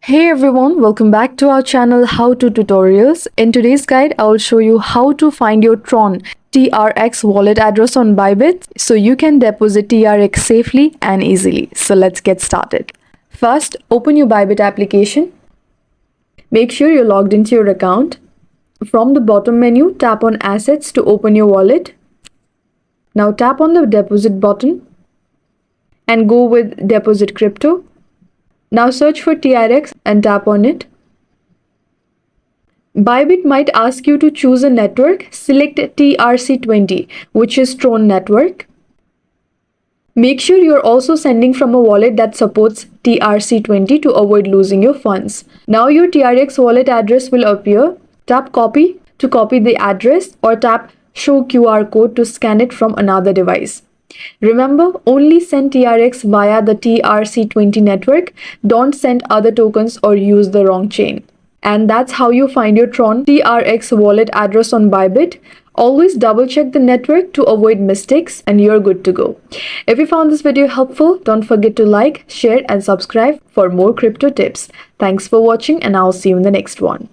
Hey everyone, welcome back to our channel How to Tutorials. In today's guide, I will show you how to find your Tron TRX wallet address on Bybit so you can deposit TRX safely and easily. So let's get started. First, open your Bybit application. Make sure you're logged into your account. From the bottom menu, tap on Assets to open your wallet. Now tap on the deposit button and go with Deposit Crypto. Now search for TRX and tap on it. Bybit might ask you to choose a network. Select TRC20, which is Tron network. Make sure you're also sending from a wallet that supports TRC20 to avoid losing your funds. Now your TRX wallet address will appear. Tap Copy to copy the address or tap Show QR code to scan it from another device. Remember, only send TRX via the TRC20 network. Don't send other tokens or use the wrong chain. And that's how you find your Tron TRX wallet address on Bybit. Always double check the network to avoid mistakes and you're good to go. If you found this video helpful, don't forget to like, share and subscribe for more crypto tips. Thanks for watching and I'll see you in the next one.